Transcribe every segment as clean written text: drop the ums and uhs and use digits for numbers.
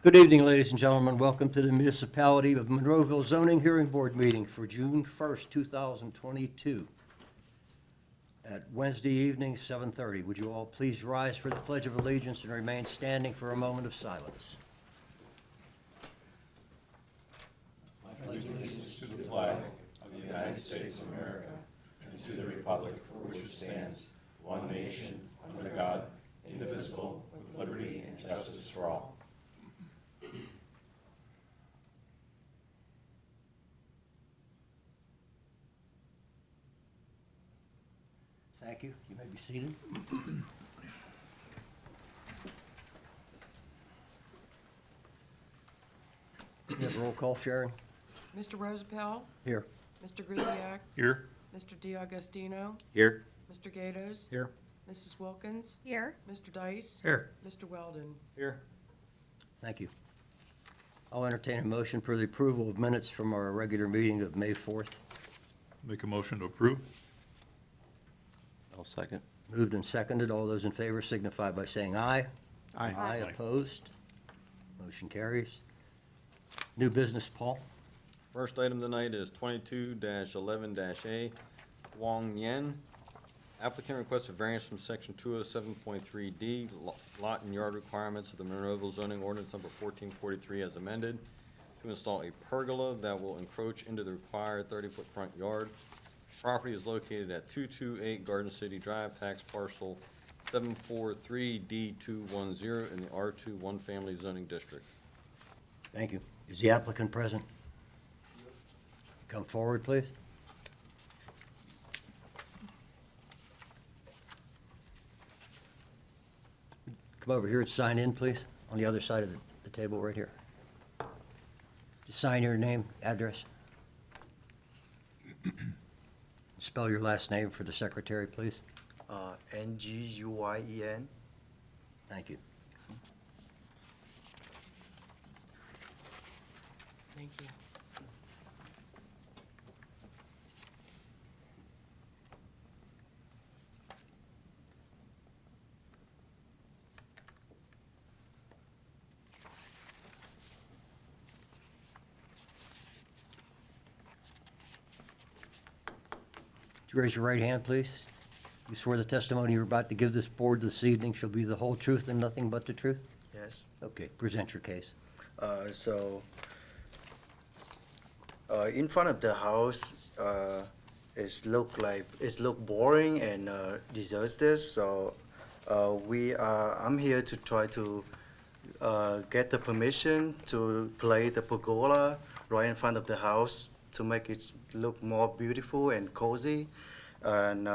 Good evening, ladies and gentlemen. Welcome to the Municipality of Monroeville Zoning Hearing Board meeting for June 1st, 2022 at Wednesday evening, 7:30. Would you all please rise for the Pledge of Allegiance and remain standing for a moment of silence? Allegiance to the flag of the United States of America and to the republic for which it stands, one nation, under God, indivisible, with liberty and justice for all. Thank you. You may be seated. You have roll call, Sharon? Mr. Rosapel, Here. Mr. Griziak, Here. Mr. D'Agostino, Here. Mr. Gatos, Here. Mrs. Wilkins, Here. Mr. Dice, Here. Mr. Weldon. Here. Thank you. I'll entertain a motion for the approval of minutes from our regular meeting of May 4th. Make a motion to approve? I'll second. Moved and seconded. All those in favor signify by saying aye. Aye. Aye, opposed. Motion carries. New business, Paul. First item tonight is 22-11-A, Wong Yen. Applicant requests a variance from section 207.3D, lot and yard requirements of the Monroeville zoning ordinance number 1443 as amended, to install a pergola that will encroach into the required 30-foot front yard. Property is located at 228 Garden City Drive, tax parcel 743D210 in the R2 one-family zoning district. Thank you. Is the applicant present? Come forward, please. Come over here and sign in, please, on the other side of the table right here. Just sign your name, address. Spell your last name for the secretary, please. Nguyen. Thank you. Thank you. Would you raise your right hand, please? You swear the testimony you're about to give this board this evening shall be the whole truth and nothing but the truth? Yes. Okay, present your case. In front of the house, it's look boring and disastrous. So I'm here to try to get the permission to place the pergola right in front of the house to make it look more beautiful and cozy. And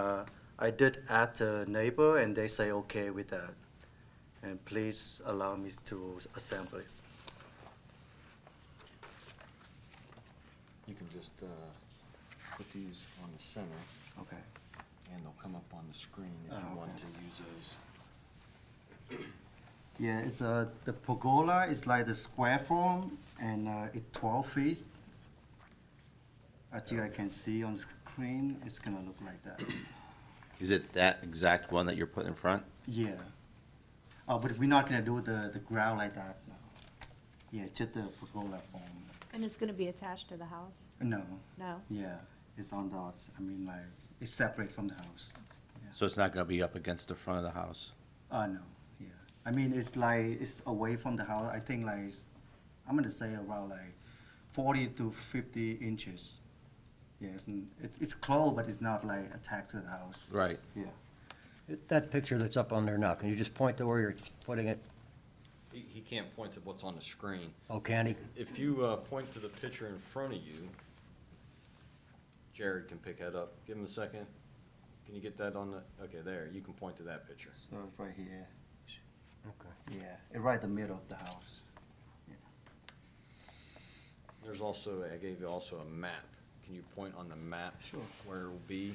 I did ask the neighbor, and they say okay with that. And please allow me to assemble it. You can just put these on the center, Okay. and they'll come up on the screen if you Oh, want okay. to use those. Yeah, it's the pergola is like the square form, and it's 12 feet. As you can see on the screen, it's gonna look like that. Is it that exact one that you're putting in front? Yeah. Oh, but we're not gonna do the ground like that. No. Yeah, just the pergola form. And it's gonna be attached to the house? No. No? Yeah, it's on the. I mean, like it's separate from the house. So it's not gonna be up against the front of the house? No. Yeah. I mean, it's like it's away from the house. I think like I'm gonna say around like 40 to 50 inches. Yes, and it's close, but it's not like attached to the house. Right. Yeah. That picture that's up on there now, can you just point to where you're putting it? He can't point to what's on the screen. Oh, can he? If you point to the picture in front of you, Jared can pick that up. Give him a second. Can you get that on the, okay, there, you can point to that picture. So it's right here. Okay. Yeah, it's right in the middle of the house. Yeah. There's also, I gave you also a map. Can you point on the map? Sure. Where it will be?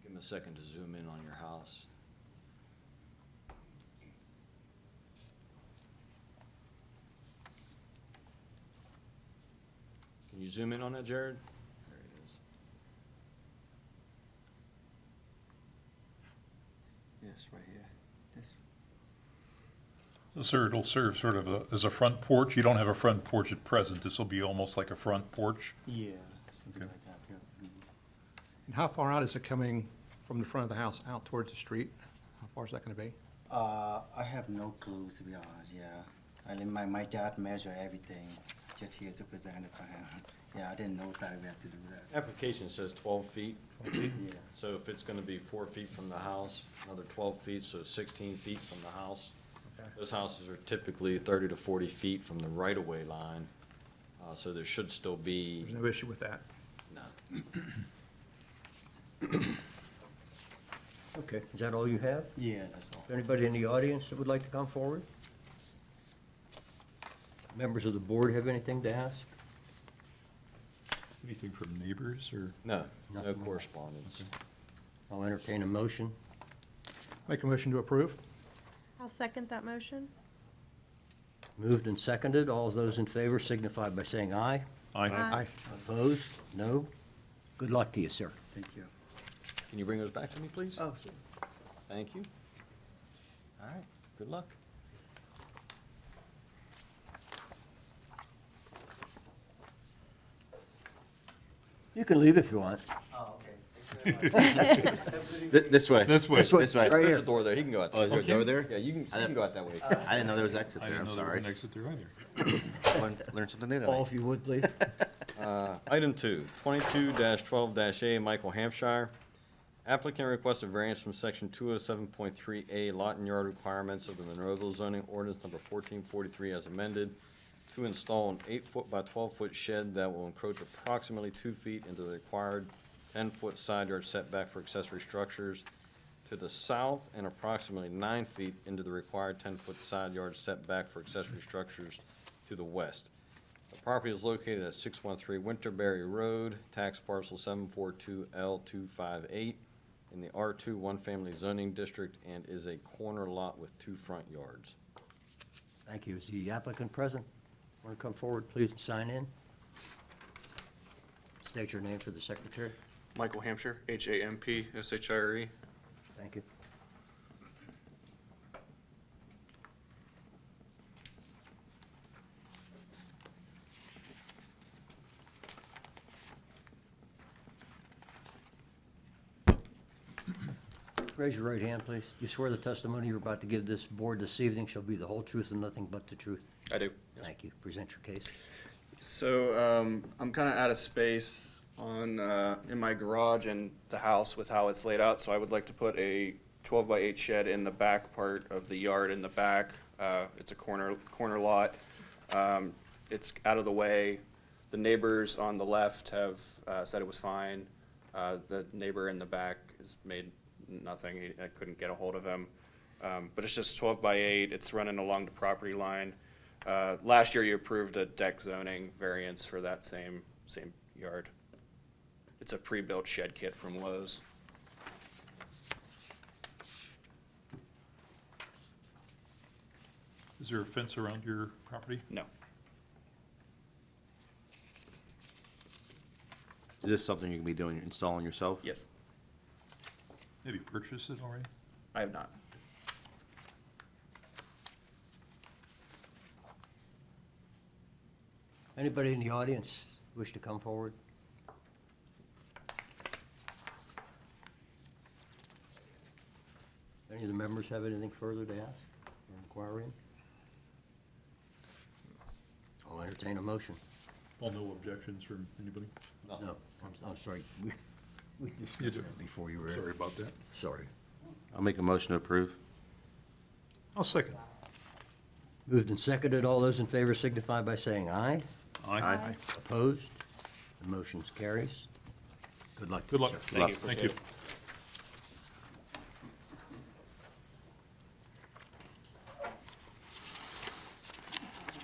Give him a second to zoom in on your house. Can you zoom in on that, Jared? There it is. Yes, right here. This. Sir, it'll serve sort of as a front porch. You don't have a front porch at present. This will be almost like a front porch. Yeah, something Okay. like that, yeah. And how far out is it coming from the front of the house out towards the street? How far is that gonna be? I have no clue, to be honest, yeah. I mean, my dad measured everything, just here to present it for him. Yeah, I didn't know that we have to do that. Application says 12 feet, Yeah, so if it's gonna be 4 feet from the house, another 12 feet, so 16 feet from the house. Okay. Those houses are typically 30 to 40 feet from the right-of-way line, so there should still be, There's no issue with that. no. Okay, is that all you have? yeah, that's all. Anybody in the audience that would like to come forward? Members of the board have anything to ask? Anything from neighbors or? No, no Nothing. correspondence. I'll entertain a motion. Make a motion to approve? I'll second that motion. Moved and seconded. All those in favor signify by saying aye. Aye. Opposed? No? Good luck to you, sir. Thank you. Can you bring those back to me, please? Oh, sure. Thank you. All right, good luck. You can leave if you want. Oh, okay. This way. This way. This way. This way. Right There's here. a door there, he can go out Oh, is there there. a door there? Yeah, you can go out that way. I didn't know there was exit I there, didn't I'm know there was sorry. an exit there either. Learn something new Paul, tonight. if you would, please. Item 2, 22-12-A, Michael Hampshire. Applicant requests a variance from section 207.3A lot and yard requirements of the Monroeville zoning ordinance number 1443 as amended to install an 8-foot by 12-foot shed that will encroach approximately 2 feet into the required 10-foot side yard setback for accessory structures to the south and approximately 9 feet into the required 10-foot side yard setback for accessory structures to the west. The property is located at 613 Winterberry Road, tax parcel 742L258, in the R2 one-family zoning district, and is a corner lot with 2 front yards. Thank you. Is the applicant present? Want to come forward, please, and sign in? State your name for the secretary. Michael Hampshire, Hampshire. Thank you. Raise your right hand, please. You swear the testimony you're about to give this board this evening shall be the whole truth and nothing but the truth? I do. Thank you. Present your case. So I'm kind of out of space on in my garage and the house with how it's laid out. So I would like to put a 12-by-8 shed in the back part of the yard in the back. It's a corner lot. It's out of the way. The neighbors on the left have said it was fine. The neighbor in the back has made nothing. I couldn't get a hold of him. But it's just 12-by-8. It's running along the property line. Last year, you approved a deck zoning variance for that same yard. It's a pre-built shed kit from Lowe's. Is there a fence around your property? No. Is this something you can be doing, installing yourself? Yes. Have you purchased it already? I have not. Anybody in the audience wish to come forward? Any of the members have anything further to ask or inquire in? I'll entertain a motion. Well, no objections from anybody? No, I'm sorry. We You discussed do. that before you were Sorry here. about that. Sorry. I'll make a motion to approve. I'll second. Moved and seconded. All those in favor signify by saying aye. Aye. Opposed? The motion carries. Good luck. Good luck. sir. Thank you. Thank you.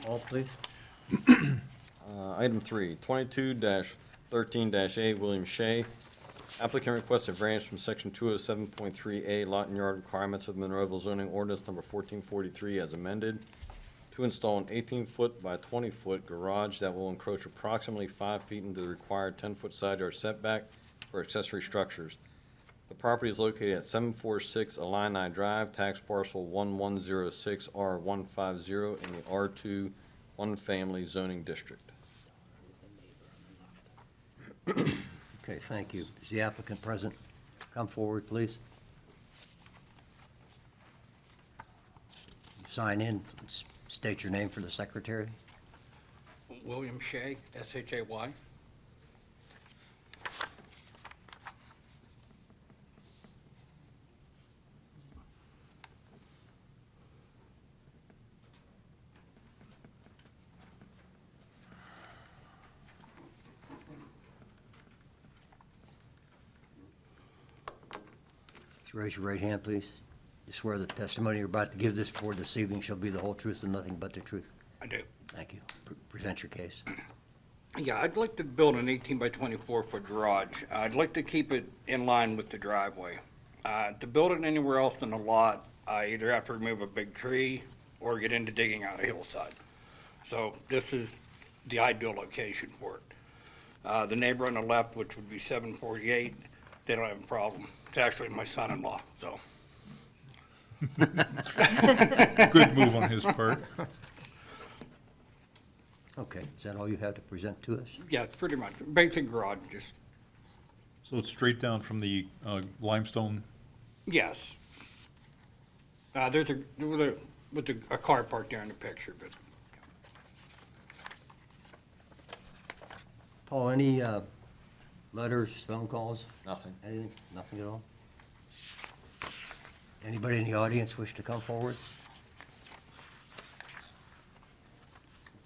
All, please. Item 3, 22-13-A, William Shea. Applicant requests a variance from section 207.3A lot and yard requirements of Monroeville zoning ordinance number 1443 as amended to install an 18-foot by 20-foot garage that will encroach approximately 5 feet into the required 10-foot side yard setback for accessory structures. The property is located at 746 Illini Drive, tax parcel 1106R150 in the R2 one-family zoning district. Okay, thank you. Is the applicant present? Come forward, please. Sign in, state your name for the secretary. William Shea, S-H-A-Y. Would you raise your right hand, please? You swear the testimony you're about to give this board this evening shall be the whole truth and nothing but the truth? I do. Thank you. Present your case. Yeah, I'd like to build an 18 by 24-foot garage. I'd like to keep it in line with the driveway. To build it anywhere else in the lot, I either have to remove a big tree or get into digging out a hillside. So this is the ideal location for it. The neighbor on the left, which would be 748, they don't have a problem. It's actually my son-in-law, so. Good move on his part. Okay, is that all you have to present to us? Yeah, it's pretty much basic garage, just, So it's straight down from the limestone. yes. There's a car parked there in the picture, but Paul, any letters, phone calls, Nothing. anything? Nothing at all? Anybody in the audience wish to come forward?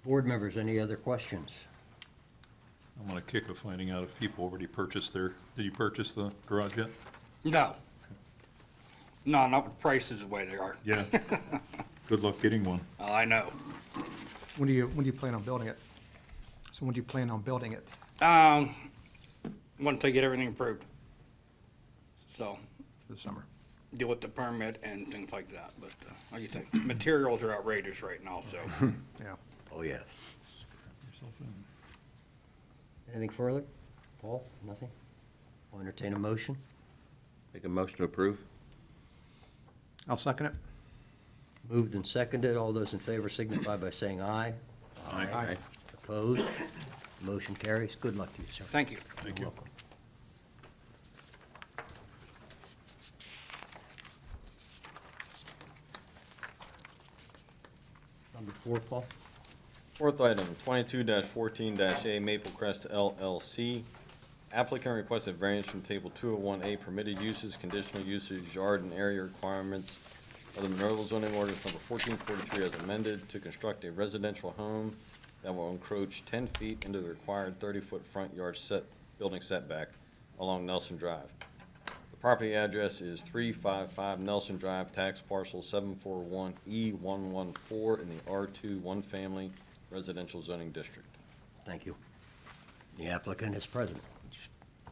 Board members, any other questions? I'm gonna kick of finding out if people already purchased their, did you purchase the garage yet? no. No, not with prices the way they are. Yeah. Good luck getting one. I know. When do you plan on building it? So when do you plan on building it? Once I get everything approved. So, This summer? deal with the permit and things like that, but, like you say, materials are outrageous right now, so. Yeah. Oh, yes. Anything further? Paul, nothing? I'll entertain a motion. Make a motion to approve? I'll second it. Moved and seconded. All those in favor signify by saying aye. Aye. Opposed? Motion carries. Good luck to you, sir. Thank you. Thank You're you. welcome. Number 4, Paul? Fourth item, 22-14-A Maple Crest LLC. Applicant requested variance from Table 201A permitted uses, conditional uses, yard and area requirements of the Monroeville zoning ordinance number 1443 as amended to construct a residential home that will encroach 10 feet into the required 30-foot front yard building setback along Nelson Drive. The property address is 355 Nelson Drive, tax parcel 741E114 in the R2 one-family residential zoning district. Thank you. The applicant is present. Just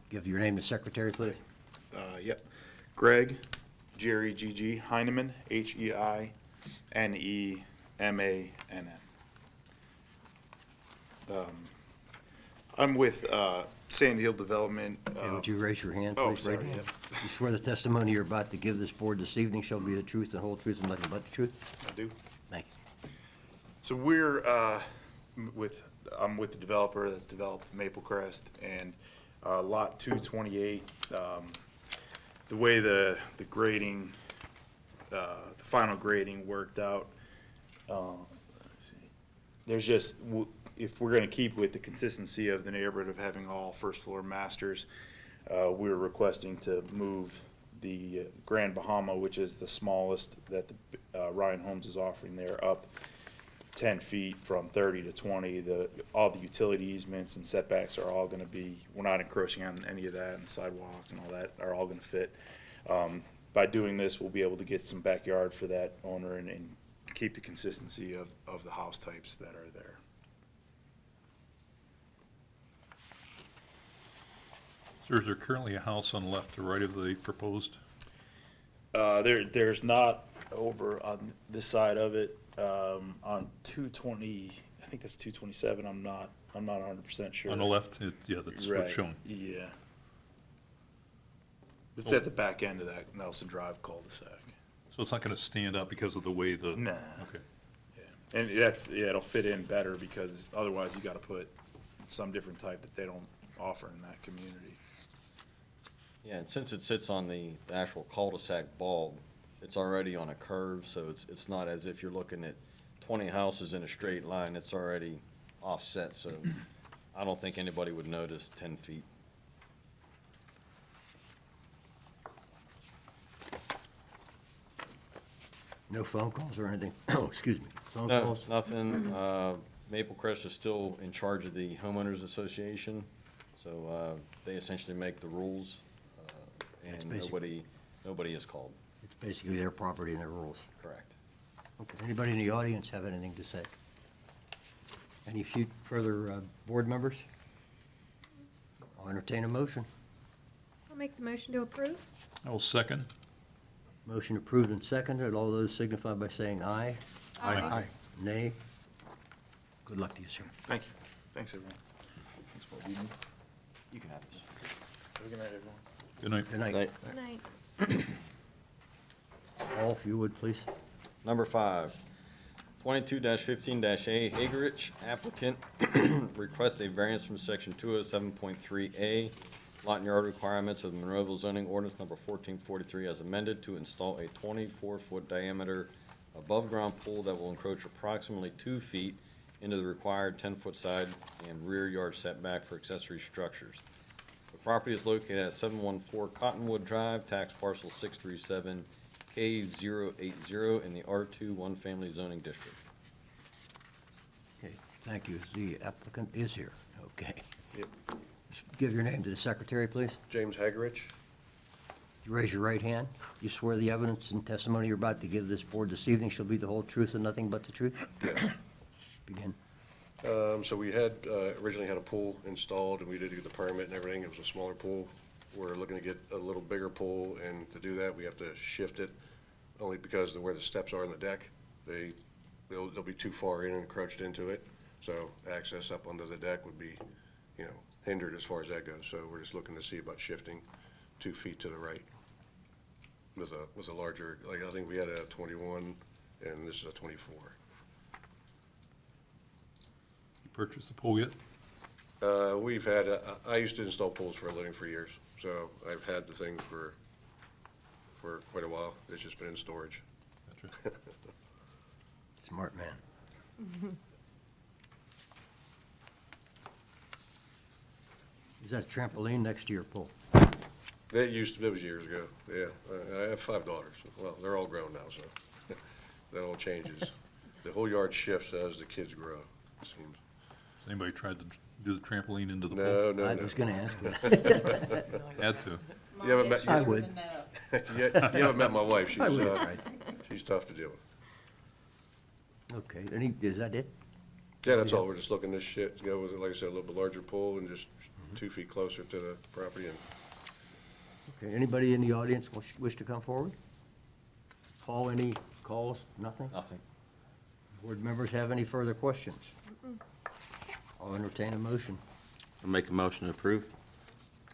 give your name to secretary, please. Yep. Greg, Jerry, G.G. Heineman, Heinemann. I'm with Sand Hill Development. Okay, would you raise your hand, Oh, please? sorry, Raise your hand. yeah. You swear the testimony you're about to give this board this evening shall be the truth, the whole truth, and nothing but the truth? I do. Thank you. So we're I'm with the developer that's developed Maple Crest and Lot 228. The way the grading, the final grading worked out, there's just, if we're going to keep with the consistency of the neighborhood of having all first floor masters, we're requesting to move the Grand Bahama, which is the smallest that the Ryan Homes is offering there, up 10 feet from 30 to 20. All the utility easements and setbacks are all going to be, we're not encroaching on any of that, and sidewalks and all that are all going to fit. By doing this, we'll be able to get some backyard for that owner and keep the consistency of the house types that are there. Sir, is there currently a house on the left or right of the proposed? There's not over on this side of it, on 220, I think that's 227, I'm not 100% sure. On the left, yeah, that's Right, what's shown. yeah. It's at the back end of that Nelson Drive cul-de-sac. So it's not gonna stand up because of the way the? Nah. Okay. Yeah. And that's, yeah, it'll fit in better because otherwise you gotta put some different type that they don't offer in that community. Yeah, and since it sits on the actual cul-de-sac bulb, it's already on a curve, so it's not as if you're looking at 20 houses in a straight line. It's already offset, so I don't think anybody would notice 10 feet. No phone calls or anything? Oh, excuse me. Phone No, calls? nothing. Maple Crest is still in charge of the homeowners association, so they essentially make the rules, That's and basic. nobody is called. It's basically their property and their rules. Correct. Okay, anybody in the audience have anything to say? Any further board members? I'll entertain a motion. I'll make the motion to approve. I will second. Motion approved and seconded. All those signify by saying aye. Aye. Nay. Good luck to you, sir. Thank you. Thanks, everyone. Thanks, Bob. You can have this. Have a good night, everyone. Good night. Good night. Good night. Paul, if you would, please. Number 5, 22-15-A, Hagerich applicant requests a variance from section 207.3A, lot and yard requirements of the Monroeville zoning ordinance number 1443 as amended to install a 24-foot diameter above-ground pool that will encroach approximately 2 feet into the required 10-foot side and rear yard setback for accessory structures. The property is located at 714 Cottonwood Drive, tax parcel 637 K080 in the R2 one-family zoning district. Okay, thank you. The applicant is here. Okay. Yep. Just give your name to the secretary, please. James Hagerich. You raise your right hand. You swear the evidence and testimony you're about to give this board this evening shall be the whole truth and nothing but the truth? Yes. Begin. So we had, originally had a pool installed, and we did do the permit and everything. It was a smaller pool. We're looking to get a little bigger pool, and to do that, we have to shift it, only because of where the steps are on the deck. They'll be too far in and encroached into it, so access up onto the deck would be, hindered as far as that goes. So we're just looking to see about shifting 2 feet to the right. With a larger, like, I think we had a 21, and this is a 24. You purchased the pool yet? We've had, I used to install pools for a living for years, so I've had the thing for quite a while. It's just been in storage. Gotcha. Smart man. Is that a trampoline next to your pool? It was years ago, yeah. I have 5 daughters. Well, they're all grown now, so that all changes. The whole yard shifts as the kids grow, it seems. Has anybody tried to do the trampoline into the pool? No, no, I no. was gonna ask you. Had to. You haven't met, I would. you haven't met my wife. I would, right. She's tough to deal with. Okay, is that it? Yeah, that's all. We're just looking to shift, with, like I said, a little bit larger pool and just 2 feet closer to the property. And Okay, anybody in the audience wish to come forward? Paul, any calls? Nothing? Nothing. Board members have any further questions? I'll entertain a motion. I'll make a motion to approve.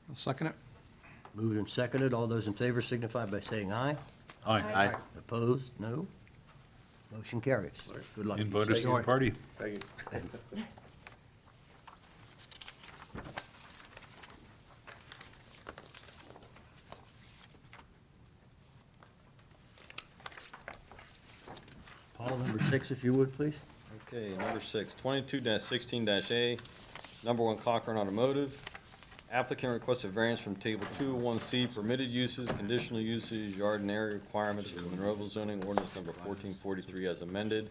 I'll second it. Moved and seconded. All those in favor signify by saying aye. Aye. Aye. Opposed? No? Motion carries. Good luck to you. Invite us to the party. thank you. Paul, number 6, if you would, please. Okay, number 6, 22-16-A, number 1 Cochran Automotive. Applicant requests a variance from table 201C, permitted uses, conditional uses, yard and area requirements of the Monroeville zoning ordinance number 1443 as amended,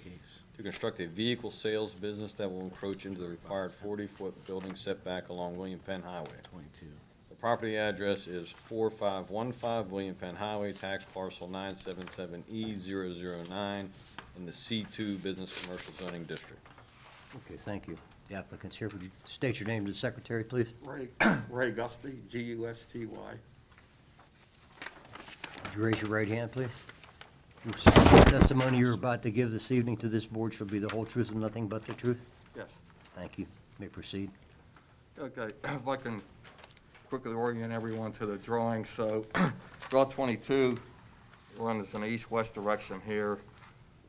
to construct a vehicle sales business that will encroach into the required 40-foot building setback along William Penn Highway. The property address is 4515 William Penn Highway, tax parcel 977E009 in the C2 Business Commercial Zoning District. Okay, thank you. The applicant's here. Would you state your name to the secretary, please? Ray Gusty, Gusty. Would you raise your right hand, please? You swear the testimony you're about to give this evening to this board shall be the whole truth and nothing but the truth? Yes. Thank you. May proceed. Okay, if I can quickly orient everyone to the drawing. So draw 22 runs in the east-west direction here.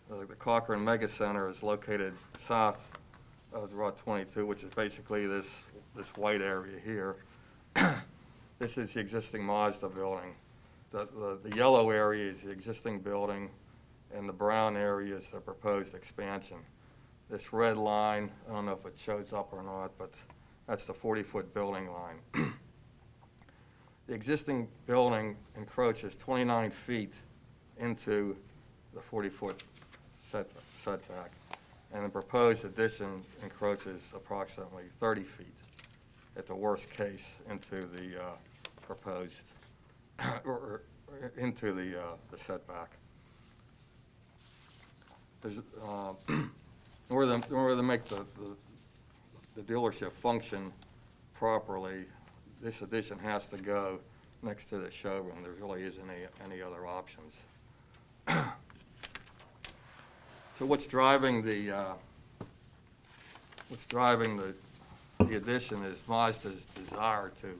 The Cochrane Mega Center is located south of Route 22, which is basically this white area here. This is the existing Mazda building. The yellow area is the existing building, and the brown area is the proposed expansion. This red line, I don't know if it shows up or not, but that's the 40-foot building line. The existing building encroaches 29 feet into the 40-foot setback, and the proposed addition encroaches approximately 30 feet, at the worst case, into the proposed, or into the setback. There's, in order to make the dealership function properly, this addition has to go next to the showroom. There really isn't any other options. So what's driving the addition is Mazda's desire to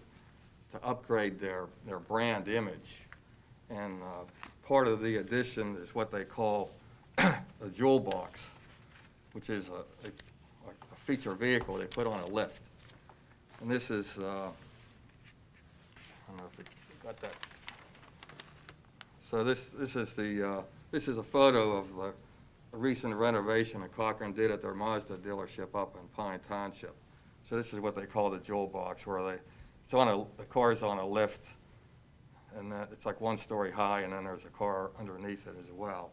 upgrade their brand image. And part of the addition is what they call a jewel box, which is a feature vehicle they put on a lift. And this is, I don't know if you got that. So this is a photo of the recent renovation that Cochrane did at their Mazda dealership up in Pine Township. So this is what they call the jewel box, where the car's on a lift, and it's like 1 story high, and then there's a car underneath it as well.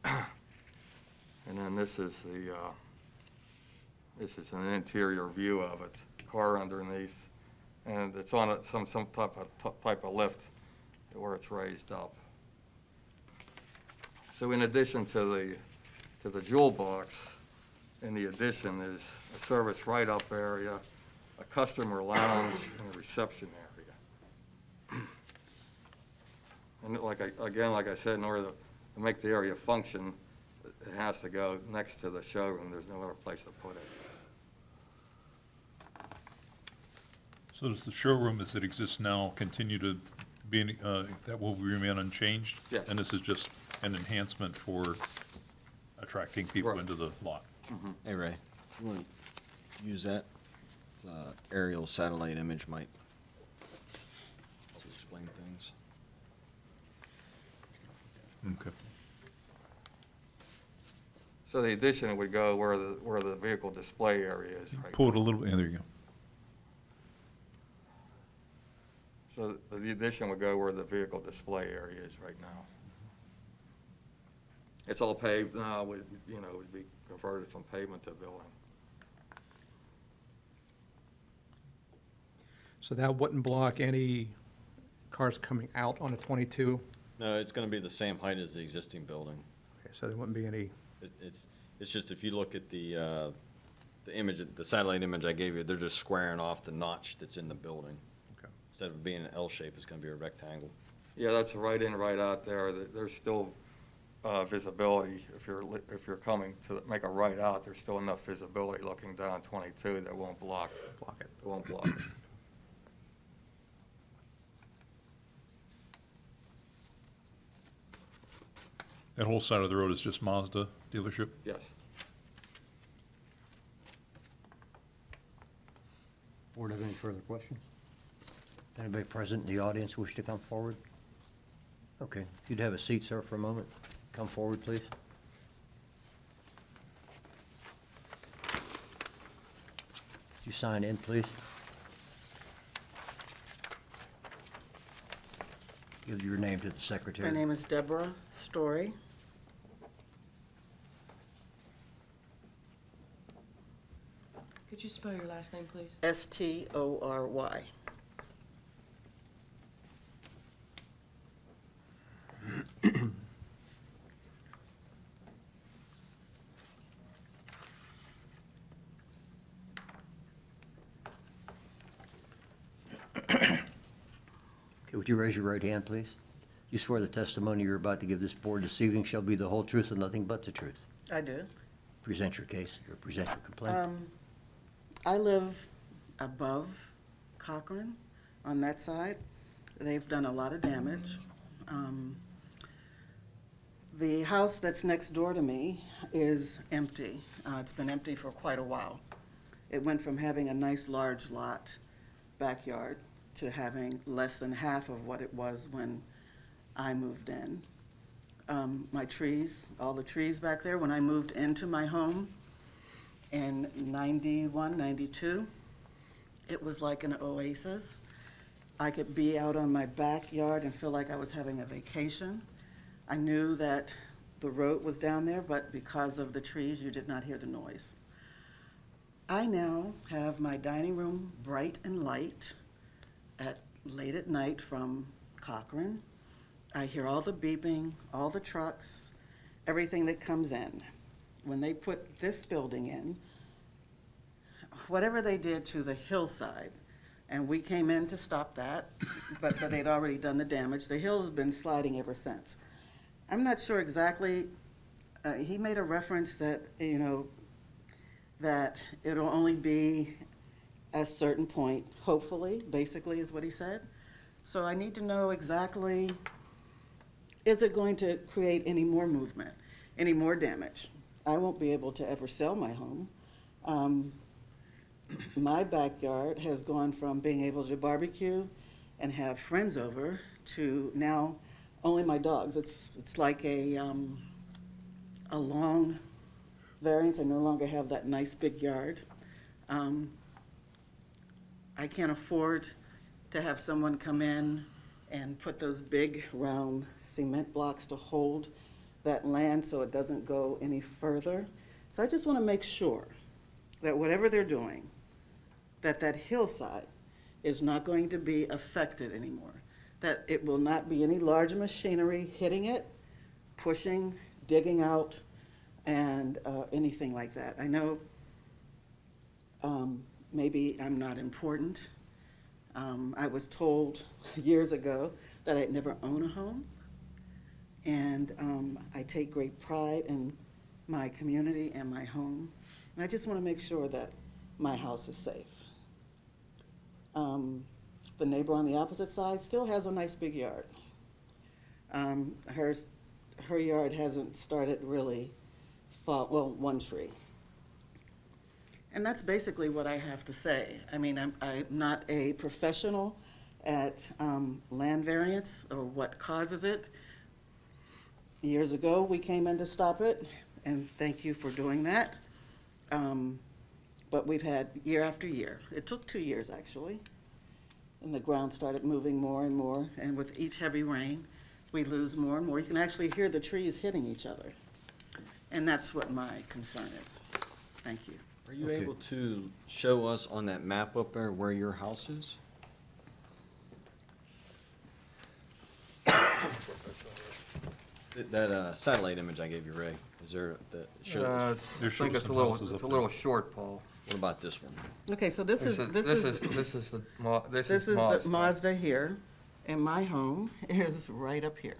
And then this is an interior view of it, car underneath, and it's on some type of lift where it's raised up. So in addition to the jewel box, in the addition is a service write-up area, a customer lounge, and a reception area. And like I said, in order to make the area function, it has to go next to the showroom. There's no other place to put it. So does the showroom as it exists now continue to be, that will remain unchanged? Yes. And this is just an enhancement for attracting people Right. into the lot? Hey, Ray, you want to use that? Aerial satellite image might explain things. Okay. So the addition would go where the vehicle display area is right Pull it a little, yeah, there you go. So the addition would go where the vehicle display area is right now. It's all paved now, would be converted from pavement to building. So that wouldn't block any cars coming out on a 22? No, it's going to be the same height as the existing building. Okay, so there wouldn't be any, It's just if you look at the image, the satellite image I gave you, they're just squaring off the notch that's in the building. okay. Instead of being an L shape, it's going to be a rectangle. Yeah, that's right in, right out there. There's still visibility. If you're coming to make a right out, there's still enough visibility looking down 22 that won't block it. It won't block it. That whole side of the road is just Mazda dealership? Yes. Board have any further questions? Anybody present in the audience wish to come forward? Okay, if you'd have a seat, sir, for a moment. Come forward, please. You sign in, please. Give your name to the secretary. My name is Deborah Story. Could you spell your last name, please? Story. Okay, would you raise your right hand, please? You swear the testimony you're about to give this board this evening shall be the whole truth and nothing but the truth. I do. Present your case, or present your complaint. I live above Cochrane on that side. They've done a lot of damage. The house that's next door to me is empty. It's been empty for quite a while. It went from having a nice large lot backyard to having less than half of what it was when I moved in. My trees, all the trees back there, when I moved into my home in 91, 92, it was like an oasis. I could be out on my backyard and feel like I was having a vacation. I knew that the road was down there, but because of the trees, you did not hear the noise. I now have my dining room bright and light late at night from Cochrane. I hear all the beeping, all the trucks, everything that comes in. When they put this building in, whatever they did to the hillside, and we came in to stop that, but they'd already done the damage. The hill has been sliding ever since. I'm not sure exactly, he made a reference that, that it'll only be a certain point, hopefully, basically is what he said. So I need to know exactly, is it going to create any more movement, any more damage? I won't be able to ever sell my home. My backyard has gone from being able to barbecue and have friends over to now only my dogs. It's like a long variance. I no longer have that nice big yard. I can't afford to have someone come in and put those big round cement blocks to hold that land so it doesn't go any further. So I just want to make sure that whatever they're doing, that hillside is not going to be affected anymore, that it will not be any large machinery hitting it, pushing, digging out, and anything like that. I know maybe I'm not important. I was told years ago that I'd never own a home, and I take great pride in my community and my home, and I just want to make sure that my house is safe. The neighbor on the opposite side still has a nice big yard. Her yard hasn't started really well, one tree. And that's basically what I have to say. I mean, I'm not a professional at land variance or what causes it. Years ago, we came in to stop it, and thank you for doing that. But we've had year after year. It took 2 years, actually. And the ground started moving more and more, and with each heavy rain, we lose more and more. You can actually hear the trees hitting each other. And that's what my concern is. Thank you. Are you able to show us on that map up there where your house is? That satellite image I gave you, Ray, is there, that shows? I think it's a little short, Paul. What about this one? Okay, so this is the Mazda here, and my home is right up here,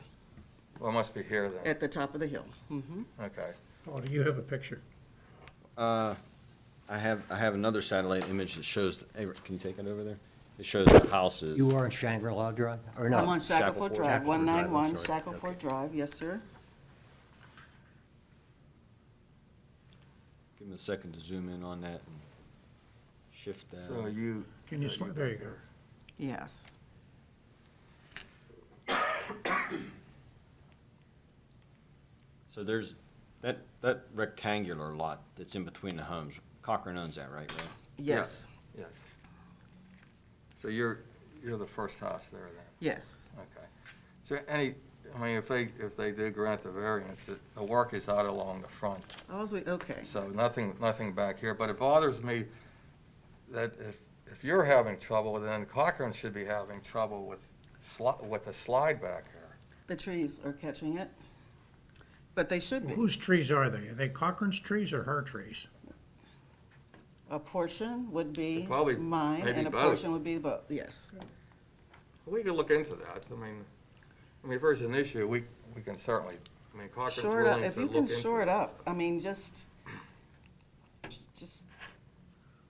Well, it must be here then. at the top of the hill. Mhm. Okay. Oh, do you have a picture? I have another satellite image that shows, hey, can you take it over there? It shows the houses. You are on Shangri-La Drive, or no? I'm on Shackleford Drive, Shackleford Drive, I'm 191 sorry. Shackleford Drive, yes, sir. Give me a second to zoom in on that and shift that. So you. Can you, there you go. Yes. So there's that rectangular lot that's in between the homes. Cochrane owns that, right, Ray? Yes, Yes. So you're the first house there then? yes. Okay. So if they do grant the variance, the work is out along the front. Okay. So nothing back here, but it bothers me that if you're having trouble, then Cochrane should be having trouble with the slide back here. The trees are catching it, but they should be. Whose trees are they? Are they Cochrane's trees or her trees? A portion would be Probably mine, maybe and a both. portion would be both, yes. We could look into that. I mean, if there's an issue, we can certainly, Cochrane's Shore it up, willing if to you look can into shore it this. up, I mean, just. I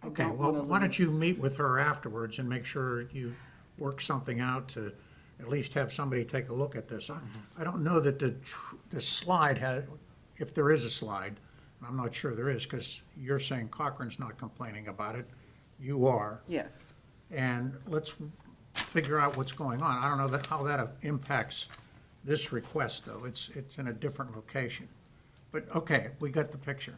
Okay, don't well, wanna why don't you lose- meet with her afterwards and make sure you work something out to at least have somebody take a look at this. I don't know that the slide has, if there is a slide, I'm not sure there is, because you're saying Cochran's not complaining about it. You are. Yes. And let's figure out what's going on. I don't know how that impacts this request, though. It's in a different location. But, okay, we got the picture.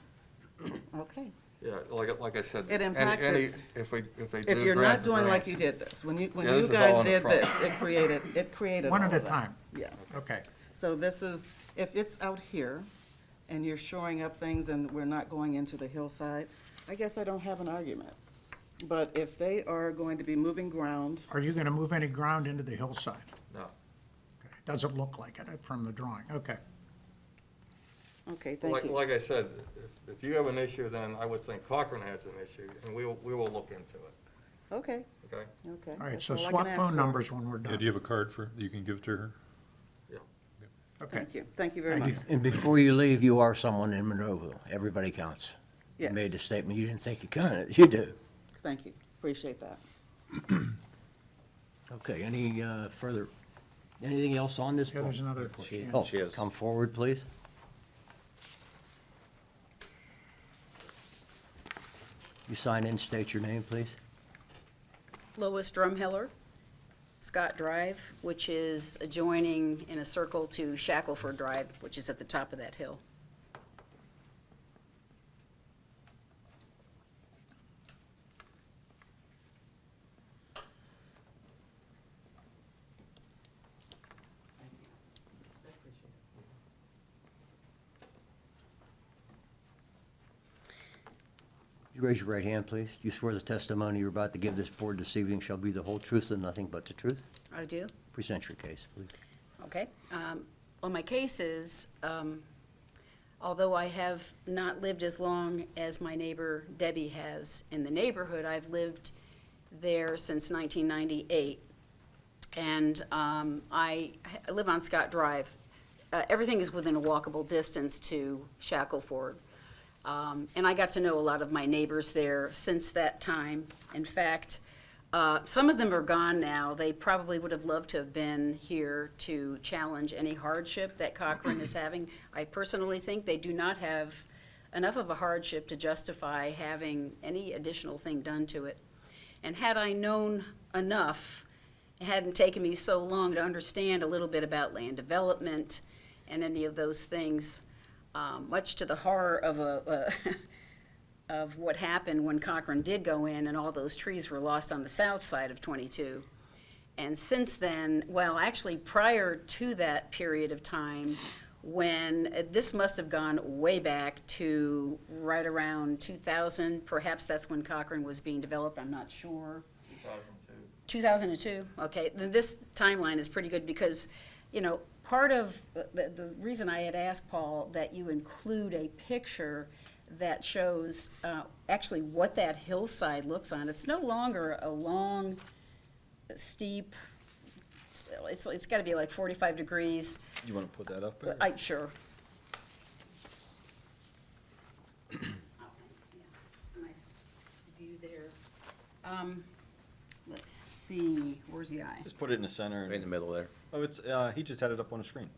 Okay. Yeah, like I said. It impacts it. If they do. If you're grant not the doing like variance- you did this, when you Yeah, this is all guys on the did front. this, it created One all at a of that. time. Yeah. Okay. So this is, if it's out here and you're shoring up things and we're not going into the hillside, I guess I don't have an argument. But if they are going to be moving ground, Are you going to move any ground into the hillside? No. Okay. Doesn't look like it from the drawing. Okay. okay, thank you. Like I said, if you have an issue, then I would think Cochran has an issue, and we will look into it, Okay, okay? okay. All right, That's so all I swap can phone ask for. numbers when we're Yeah, done. do you have a card for, you can give to her? Yeah. Okay. Thank you, thank you very And much. be- And before you leave, you are someone in Monroeville. Everybody counts. You Yes. made the statement, you didn't think you counted. You do. Thank you, appreciate that. Okay, any anything else on this? Yeah, board? there's another. Oh, She is. come forward, please. You sign in, state your name, please. Lois Drumheller, Scott Drive, which is adjoining in a circle to Shackleford Drive, which is at the top of that hill. Would you raise your right hand, please? Do you swear the testimony you're about to give this board this evening shall be the whole truth and nothing but the truth? I do. Present your case, please. Okay. Well, my case is, although I have not lived as long as my neighbor Debbie has in the neighborhood, I've lived there since 1998. And I live on Scott Drive. Everything is within a walkable distance to Shackleford. And I got to know a lot of my neighbors there since that time. In fact, some of them are gone now. They probably would have loved to have been here to challenge any hardship that Cochran is having. I personally think they do not have enough of a hardship to justify having any additional thing done to it. And had I known enough, it hadn't taken me so long to understand a little bit about land development and any of those things, much to the horror of of what happened when Cochran did go in and all those trees were lost on the south side of 22. And since then, well, actually prior to that period of time, when this must have gone way back to right around 2000, perhaps that's when Cochran was being developed, I'm not sure. 2002, okay. Then this timeline is pretty good because, you know, part of the reason I had asked Paul that you include a picture that shows actually what that hillside looks on. It's no longer a long, steep, it's got to be like 45 degrees. You want to put that up? Sure. Oh, thanks, yeah. It's a nice view there. Let's see, where's the eye? Just put it in the center. Right in the middle there. Oh, it's, he just had it up on the screen.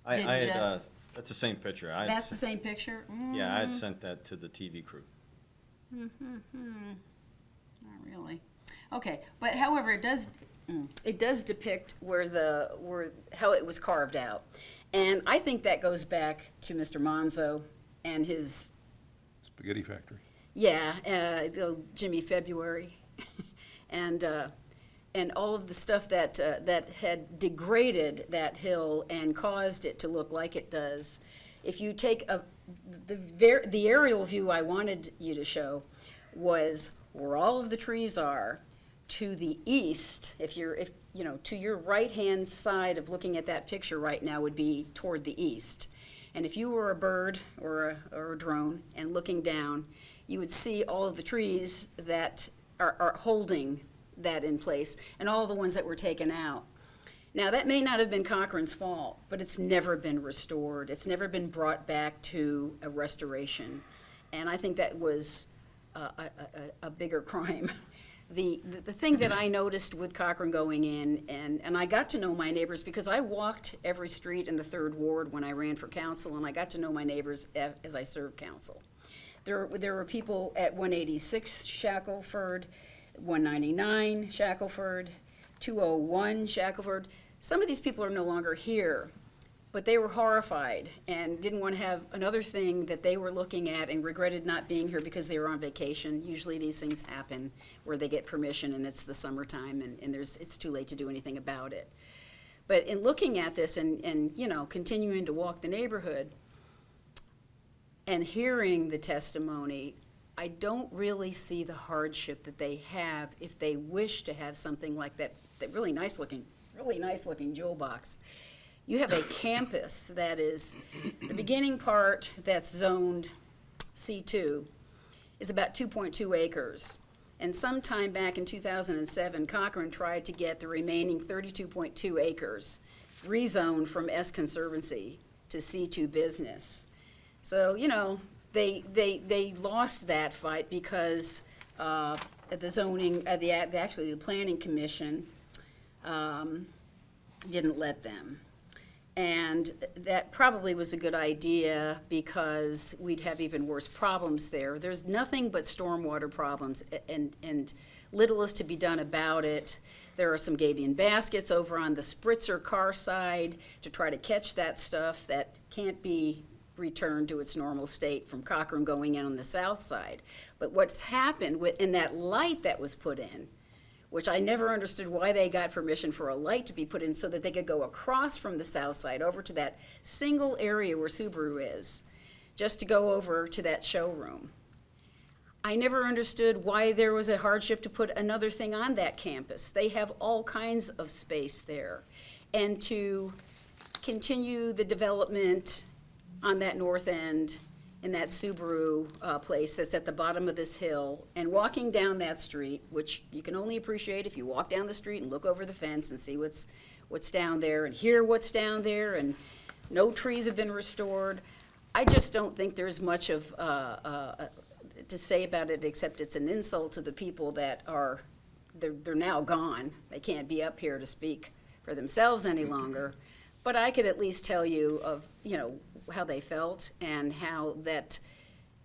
Did he just? That's the same picture. That's the same picture? Yeah, I had sent that to the TV crew. Not really. Okay, but however, it does depict how it was carved out. And I think that goes back to Mr. Monzo and his, Spaghetti factory. yeah, Jimmy February. And all of the stuff that had degraded that hill and caused it to look like it does. If you take the aerial view I wanted you to show was where all of the trees are to the east. If you know, to your right-hand side of looking at that picture right now would be toward the east. And if you were a bird or a drone and looking down, you would see all of the trees that are holding that in place, and all the ones that were taken out. Now, that may not have been Cochran's fault, but it's never been restored. It's never been brought back to a restoration. And I think that was a bigger crime the thing that I noticed with Cochrane going in, and I got to know my neighbors because I walked every street in the 3rd Ward when I ran for council, and I got to know my neighbors as I served council. There were people at 186 Shackelford, 199 Shackelford, 201 Shackelford. Some of these people are no longer here, but they were horrified and didn't want to have another thing that they were looking at and regretted not being here because they were on vacation. Usually these things happen where they get permission and it's the summertime and it's too late to do anything about it. But in looking at this and you know, continuing to walk the neighborhood and hearing the testimony, I don't really see the hardship that they have if they wish to have something like that really nice looking jewel box. You have a campus that is, the beginning part that's zoned C2 is about 2.2 acres. And sometime back in 2007, Cochrane tried to get the remaining 32.2 acres rezoned from S Conservancy to C2 business. So, you know, they lost that fight because the zoning, actually the planning commission didn't let them. And that probably was a good idea because we'd have even worse problems there. There's nothing but stormwater problems and little is to be done about it. There are some Gabion baskets over on the Spritzer car side to try to catch that stuff that can't be returned to its normal state from Cochrane going in on the south side. But what's happened in that light that was put in, which I never understood why they got permission for a light to be put in so that they could go across from the south side over to that single area where Subaru is, just to go over to that showroom. I never understood why there was a hardship to put another thing on that campus. They have all kinds of space there. And to continue the development on that north end in that Subaru place that's at the bottom of this hill, and walking down that street, which you can only appreciate if you walk down the street and look over the fence and see what's down there and hear what's down there, and no trees have been restored. I just don't think there's much of to say about it except it's an insult to the people that are, they're now gone. They can't be up here to speak for themselves any longer. But I could at least tell you of, you know, how they felt and how that,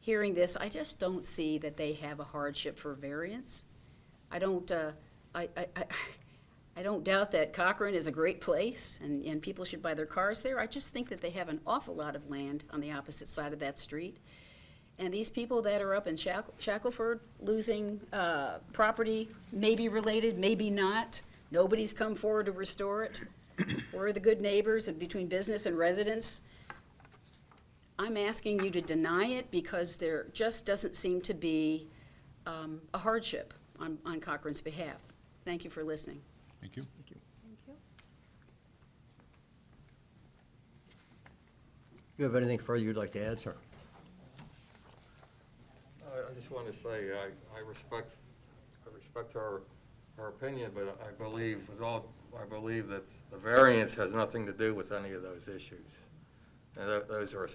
hearing this, I just don't see that they have a hardship for variance. I don't doubt that Cochrane is a great place and people should buy their cars there. I just think that they have an awful lot of land on the opposite side of that street. And these people that are up in Shackelford losing property, maybe related, maybe not, nobody's come forward to restore it. We're the good neighbors between business and residents. I'm asking you to deny it because there just doesn't seem to be a hardship on Cochrane's behalf. Thank you for listening. Thank you. Thank you. Do you have anything further you'd like to add, sir? I just want to say, I respect her opinion, but I believe that the variance has nothing to do with any of those issues. And those are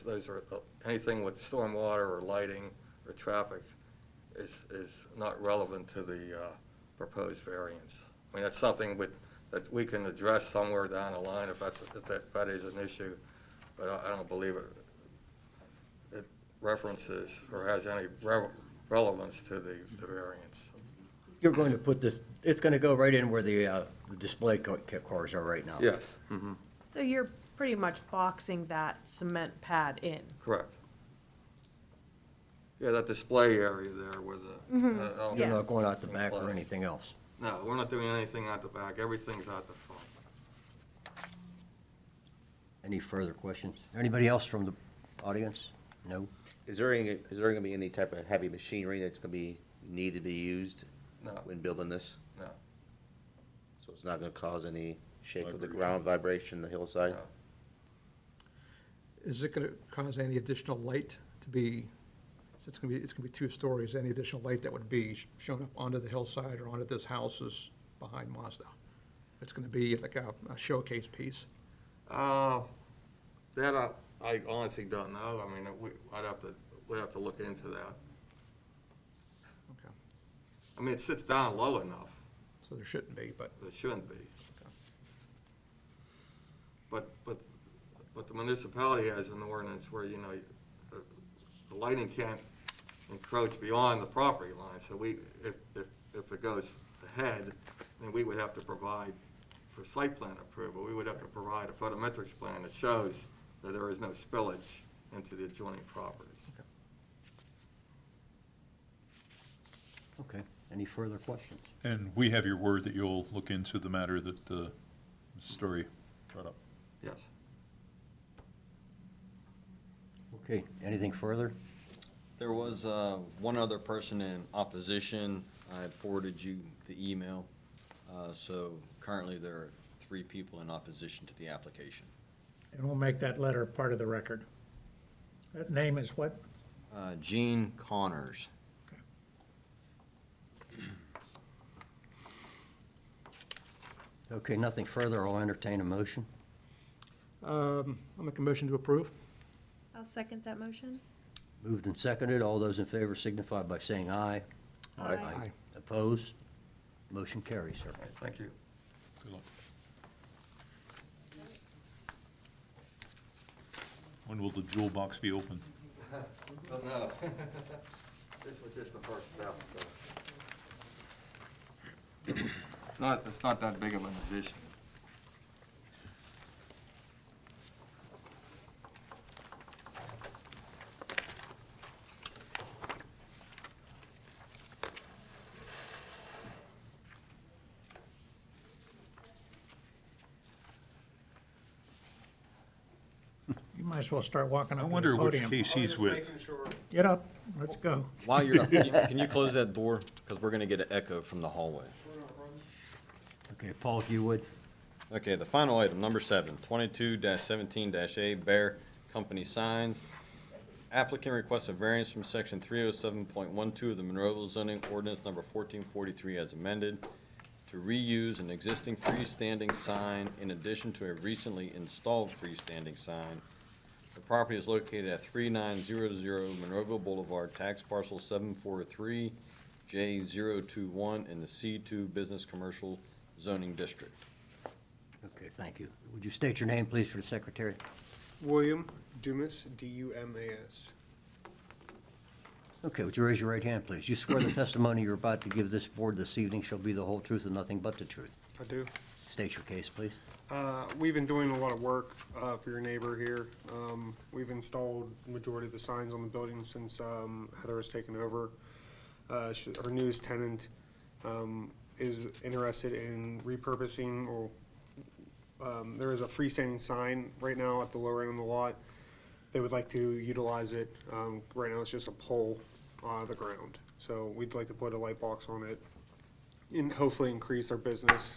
anything with stormwater or lighting or traffic is not relevant to the proposed variance. I mean, that's something that we can address somewhere down the line if that is an issue, but I don't believe it references or has any relevance to the variance. You're going to put this, it's going to go right in where the display cars are right now. Yes. Mm-hmm. So you're pretty much boxing that cement pad in? Correct. Yeah, that display area there where the. You're not going out the back or anything else? No, we're not doing anything out the back. Everything's out the front. Any further questions? Anybody else from the audience? No? Is there going to be any type of heavy machinery that's going to be need to be used No. when building this? No. So it's not going to cause any shake of the ground, vibration, the hillside? No. Is it going to cause any additional light to be, so it's going to be 2 stories, any additional light that would be shown up onto the hillside or onto this house is behind Mazda? It's going to be like a showcase piece. That I honestly don't know. I mean, we'd have to look into that. Okay. I mean, it sits down low enough. So there shouldn't be, but It shouldn't be. But the municipality has an ordinance where, you know, the lighting can't encroach beyond the property line. So if it goes ahead, then we would have to provide, for site plan approval, we would have to provide a photometrics plan that shows that there is no spillage into the adjoining properties. Okay, any further questions? And we have your word that you'll look into the matter that Ms. Story brought up. Yes. Okay, anything further? There was one other person in opposition. I had forwarded you the email. So currently, there are 3 people in opposition to the application. And we'll make that letter part of the record. That name is what? Gene Connors. Okay, nothing further, I'll entertain a motion. I'll make a motion to approve. I'll second that motion. Moved and seconded, all those in favor signify by saying aye. Aye. Opposed? Motion carries, sir. Thank you. Good luck. When will the jewel box be open? Oh, no. This was just the first step, so. It's not that big of an addition. You might as well start walking I up to wonder the which podium. case he's with. Get up, let's go. While you're up, can you close that door? Because we're going to get an echo from the hallway. Okay, Paul, if you would. Okay, the final item, number 7, 22-17-A, Bear Company Signs. Applicant requests a variance from section 307.12 of the Monroeville zoning ordinance number 1443 as amended to reuse an existing freestanding sign in addition to a recently installed freestanding sign. The property is located at 3900 Monroeville Boulevard, tax parcel 743J021 in the C2 Business Commercial Zoning District. Okay, thank you. Would you state your name, please, for the secretary? William Dumas, D-U-M-A-S. Okay, would you raise your right hand, please? You swear the testimony you're about to give this board this evening shall be the whole truth and nothing but the truth. I do. State your case, please. We've been doing a lot of work for your neighbor here. We've installed the majority of the signs on the building since Heather has taken over. Our newest tenant is interested in repurposing, or there is a freestanding sign right now at the lower end of the lot. They would like to utilize it. Right now, it's just a pole on the ground. So we'd like to put a light box on it and hopefully increase their business.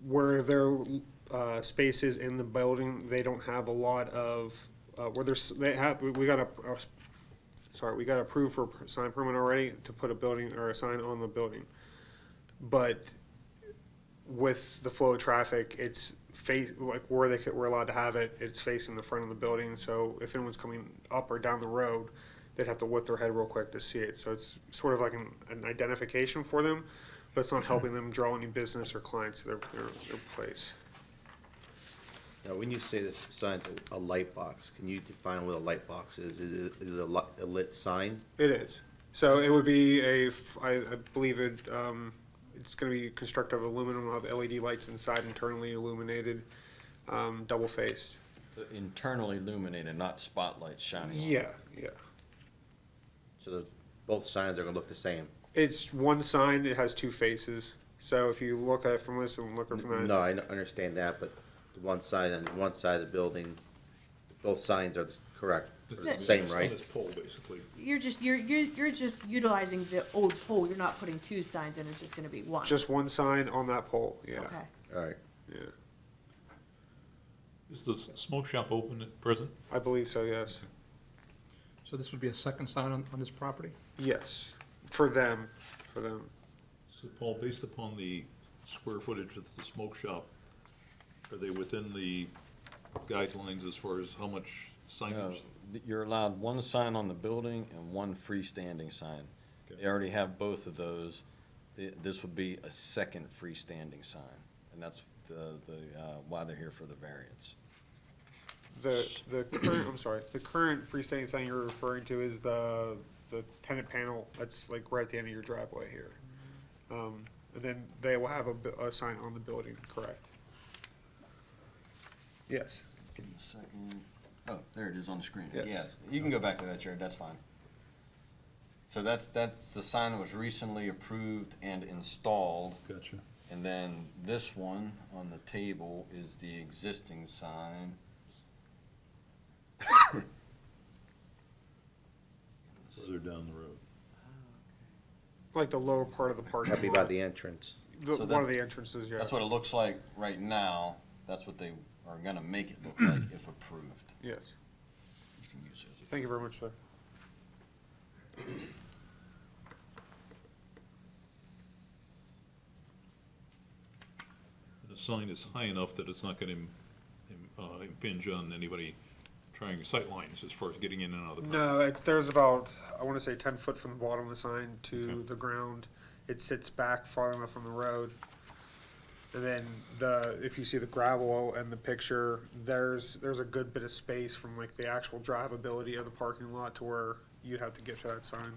Where their spaces in the building, they don't have a lot of, where there's, we got approved for a sign permit already to put a building or a sign on the building. But with the flow of traffic, it's like where we're allowed to have it, it's facing the front of the building. So if anyone's coming up or down the road, they'd have to whip their head real quick to see it. So it's sort of like an identification for them, but it's not helping them draw any business or clients to their place. Now, when you say this sign's a light box, can you define what a light box is? Is it a lit sign? It is. So it would be I believe it's going to be constructed of aluminum, will have LED lights inside, internally illuminated, double-faced. So internally illuminated, not spotlights shining on it. Yeah, yeah. So both signs are gonna look the same? It's one sign, it has two faces. So if you look at it from this and look at it from that. No, I understand that, but the one side and one side of the building, both signs are correct, the same, right? On this pole, basically. You're just utilizing the old pole, you're not putting two signs in, it's just gonna be one. Just one sign on that pole, yeah. Okay. All right. Yeah, Is the smoke shop open at present? I believe so, yes. So this would be a second sign on this property? Yes, for them. So Paul, based upon the square footage of the smoke shop, are they within the guidelines as far as how much signage? You're allowed one sign on the building and one freestanding sign. They already have both of those. This would be a second freestanding sign, and that's why they're here for the variance. The current, I'm sorry, the current freestanding sign you're referring to is the tenant panel that's like right at the end of your driveway here. And then they will have a sign on the building, correct? Yes. Give me a second. Oh, there it is on the screen. Yes. Yes, you can go back to that, Jared, that's fine. So that's the sign that was recently approved and installed. Gotcha. And then this one on the table is the existing sign. Further down the road. Like the lower part of the parking That'd be lot. by the entrance. So One of the entrances, yeah. That's what it looks like right now. That's what they are gonna make it look like if approved. Yes. You can use those. Thank you very much, sir. The sign is high enough that it's not gonna impinge on anybody trying sight lines as far as getting in and out of the. No, there's about, I want to say 10 foot from the bottom of the sign to Okay. the ground. It sits back far enough from the road. And then if you see the gravel and the picture, there's a good bit of space from like the actual drivability of the parking lot to where you'd have to get to that sign.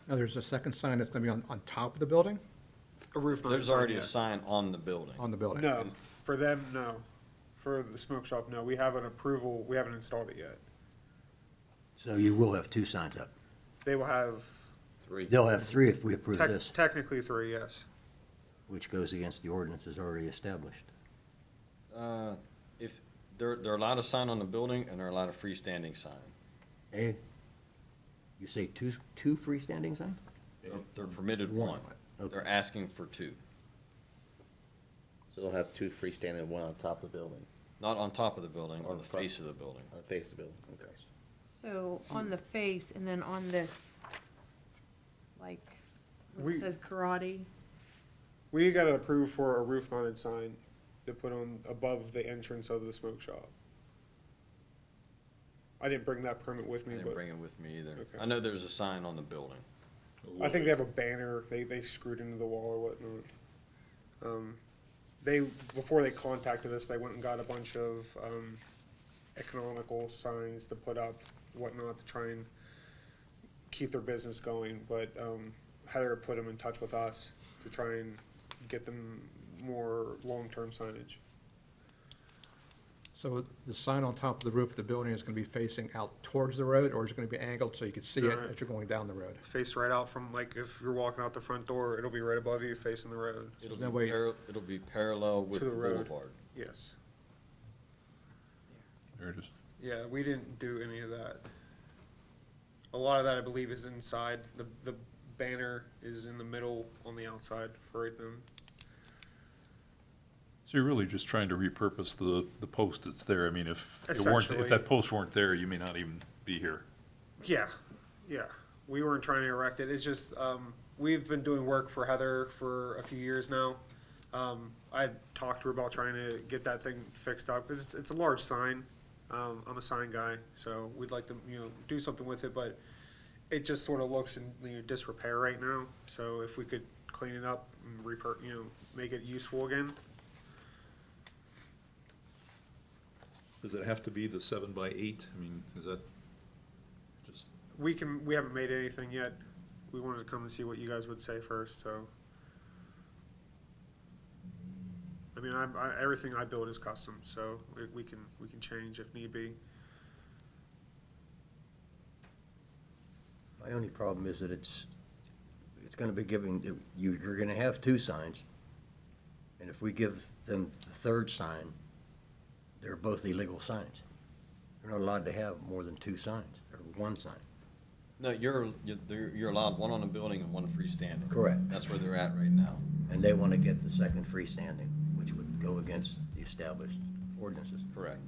Now, there's a second sign that's gonna be on top of the building? A roof mounted There's sign, already yeah. a sign on the building. On the building? No, for them, no. For the smoke shop, no. We have an approval, we haven't installed it yet. So you will have 2 signs up. They will have They'll have 3 if we approve this, technically 3, yes. which goes against the ordinances already established. If, they're allowed a sign on the building and they're allowed a freestanding sign. Eh? You say two freestanding signs? They're permitted one. Okay. They're asking for 2. So they'll have two freestanding, one on top of the building, Not on top of the building, on the front. face of the building. on the face of the building, okay. So on the face and then on this, like, where it We- says karate, We got approved for a roof mounted sign to put on above the entrance of the smoke shop. I didn't bring that permit with I me, didn't but bring it with me either. Okay. I know there's a sign on the building. I think they have a banner they screwed into the wall or whatnot. Before they contacted us, they went and got a bunch of economical signs to put up, whatnot, to try and keep their business going. But Heather put them in touch with us to try and get them more long-term signage. So the sign on top of the roof of the building is gonna be facing out towards the road, or is it gonna be angled so you can see it No. as you're going down the road? Face right out from, like, if you're walking out the front door, it'll be right above you, facing the road. It'll no be way- it'll be parallel with To the the road. boulevard. Yes. There it is. Yeah, we didn't do any of that. A lot of that, I believe, is inside. The banner is in the middle on the outside for right them. So you're really just trying to repurpose the post that's there. I mean, if Essentially. that post weren't there, you may not even be here. Yeah, yeah. We weren't trying to erect it. It's just, we've been doing work for Heather for a few years now. I talked to her about trying to get that thing fixed up, because it's a large sign. I'm a sign guy, so we'd like to, do something with it, but it just sort of looks in disrepair right now. So if we could clean it up and make it useful again. Does it have to be the 7x8? I mean, is that just, We haven't made anything yet. We wanted to come and see what you guys would say first, so. I mean, everything I build is custom, so we can change if need be. My only problem is that it's gonna be giving, you're gonna have 2 signs. And if we give them the 3rd sign, they're both illegal signs. They're not allowed to have more than 2 signs, or 1 sign. No, you're allowed one on the building and one freestanding. Correct. That's where they're at right now. And they wanna get the 2nd freestanding, which would go against the established ordinances. Correct.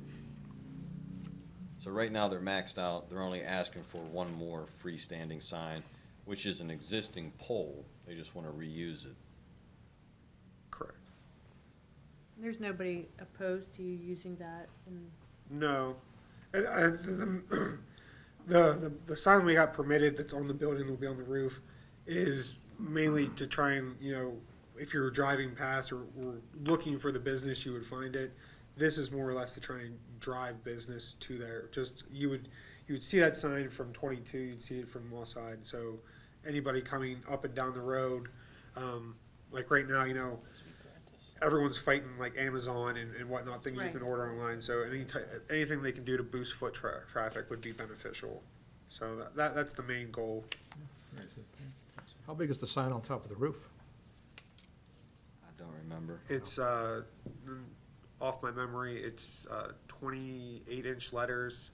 So right now, they're maxed out. They're only asking for one more freestanding sign, which is an existing pole. They just want to reuse it. Correct. there's nobody opposed to you using that and No. The sign we got permitted that's on the building will be on the roof is mainly to try and, if you're driving past or looking for the business, you would find it. This is more or less to try and drive business to there. Just, you would see that sign from 22, you'd see it from Moss Side. So anybody coming up and down the road, like right now, everyone's fighting like Amazon and whatnot, things you Right. can order online. So anything they can do to boost foot traffic would be beneficial. So that's the main goal. How big is the sign on top of the roof? I don't remember. It's, off my memory, it's 28-inch letters,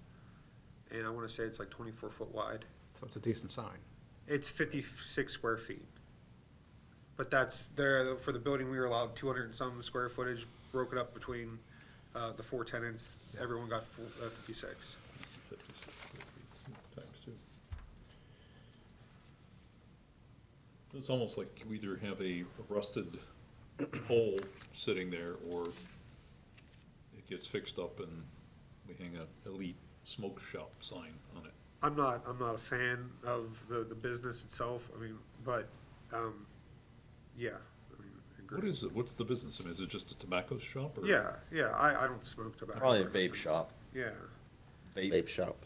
and I want to say it's like 24 foot wide. So it's a decent sign. It's 56 square feet. But that's there, for the building, we were allowed 200 and some square footage, broken up between the 4 tenants. Everyone got 56. 56 square feet times 2. It's almost like we either have a rusted pole sitting there, or it gets fixed up and we hang a elite smoke shop sign on it. I'm not a fan of the business itself. I mean, but yeah. I mean, What is it? What's the business? I mean, is it just a tobacco shop? Or? Yeah. I don't smoke tobacco. Probably a vape shop. Yeah. Vape shop.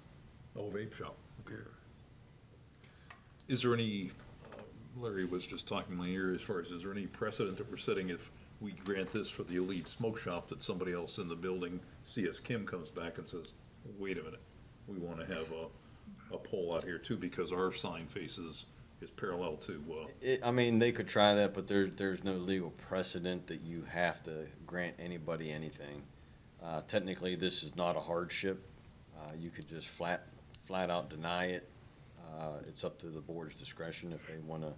Oh, vape shop. Yeah. Is there any, Larry was just talking in my ear, as far as, is there any precedent that we're setting if we grant this for the elite smoke shop, that somebody else in the building, C.S. Kim, comes back and says, wait a minute, we want to have a pole out here too, because our sign faces is parallel to, I mean, they could try that, but there's no legal precedent that you have to grant anybody anything. Technically, this is not a hardship. You could just flat out deny it. It's up to the board's discretion if they want to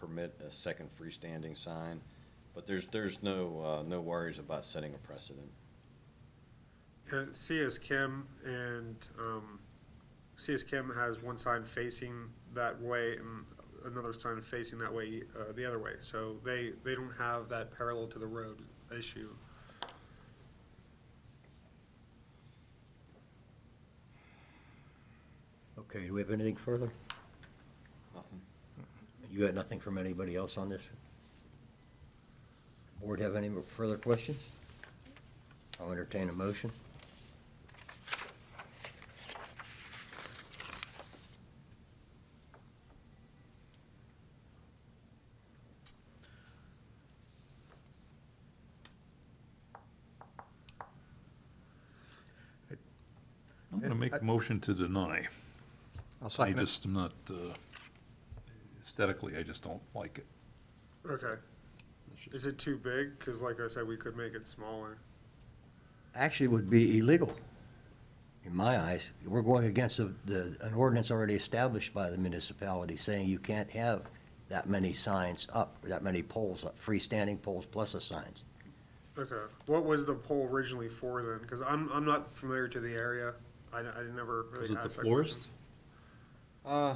permit a second freestanding sign. But there's no worries about setting a precedent. C.S. Kim and C.S. Kim has one sign facing that way and another sign facing that way, the other way. So they don't have that parallel to the road issue. Okay, do we have anything further? Nothing. You got nothing from anybody else on this? Board have any further questions? I'll entertain a motion. I'm going to make a motion to deny. I'll I second it. just am not, aesthetically, I just don't like it. Okay. Is it too big? Because like I said, we could make it smaller. Actually, it would be illegal, in my eyes. We're going against an ordinance already established by the municipality saying you can't have that many signs up, or that many poles up, freestanding poles plus the signs. Okay. What was the poll originally for then? Because I'm not familiar to the area. I never really Was it the asked that florist? Uh,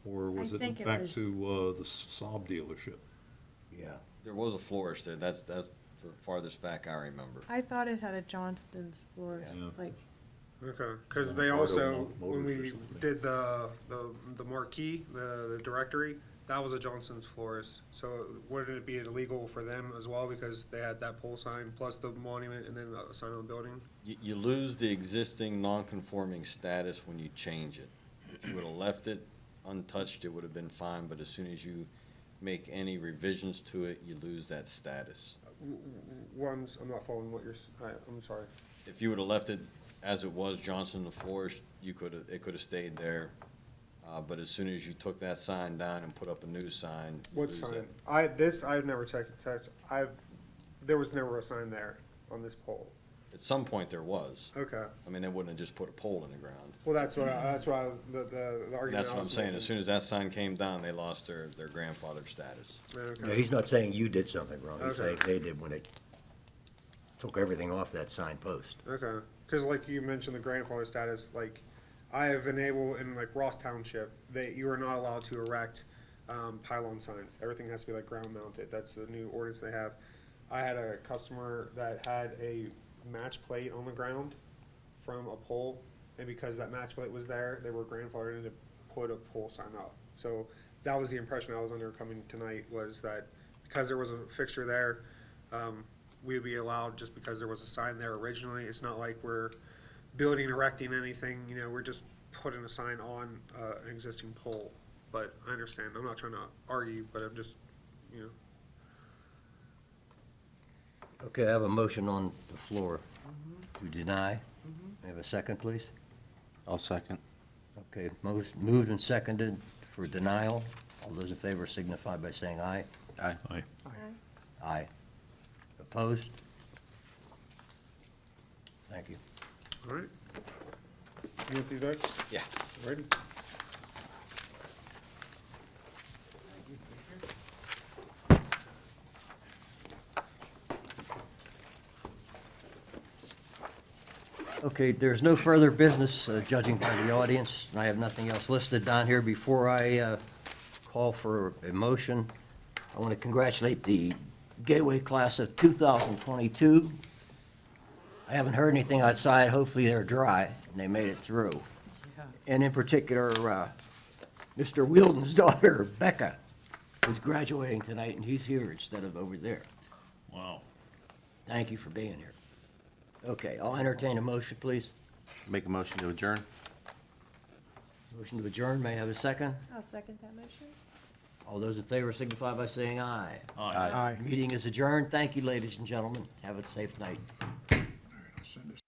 Or was I it think it back was- to the Saab dealership? Yeah. there was a florist there. That's the farthest back I remember. I thought it had a Johnston's floor, Yeah. like, Okay, because they Auto also, Motors when or we something. did the marquee, the directory, that was a Johnson's Florist. So wouldn't it be illegal for them as well because they had that pole sign plus the monument and then the sign on the building? You lose the existing non-conforming status when you change it. If you would have left it untouched, it would have been fine, but as soon as you make any revisions to it, you lose that status. I'm not following what I'm sorry. If you would have left it as it was, Johnson the florist, it could have stayed there. But as soon as you took that sign down and put up a new sign, you What lose sign? that. I've never touched, there was never a sign there on this pole. At some point, there was. Okay. I mean, they wouldn't have just put a pole in the ground. Well, that's what the argument. And that's I what I'm was saying, making. as soon as that sign came down, they lost their grandfather status. No, Okay. he's not saying you did something wrong. He's Okay. saying they did when they took everything off that sign post. Okay, because like you mentioned, the grandfather status, like, I have been able, in like Ross Township, you are not allowed to erect pylon signs. Everything has to be like ground mounted. That's the new ordinance they have. I had a customer that had a match plate on the ground from a pole, and because that match plate was there, they were grandfathered in to put a pole sign up. So that was the impression I was under coming tonight, was that because there was a fixture there, we'd be allowed just because there was a sign there originally. It's not like we're building, erecting anything, you know, we're just putting a sign on an existing pole. But I understand, I'm not trying to argue, but I'm just, you know. Okay, I have a motion on the floor to deny. May I have a second, please? I'll second. Okay, moved and seconded for denial. All those in favor signify by saying aye. Aye. Aye. Aye. Opposed? Thank you. All right. You want these back? Yeah. All right. Okay, there's no further business, judging by the audience, and I have nothing else listed down here. Before I call for a motion, I want to congratulate the Gateway Class of 2022. I haven't heard anything outside. Hopefully they're dry and they made it through. And in particular, Mr. Wielden's daughter, Becca, is graduating tonight, and he's here instead of over there. Wow. Thank you for being here. Okay, I'll entertain a motion, please. Make a motion to adjourn? Motion to adjourn, may I have a second? I'll second that motion. All those in favor signify by saying aye. Aye. Aye. Meeting is adjourned. Thank you, ladies and gentlemen. Have a safe night. All right, I'll send this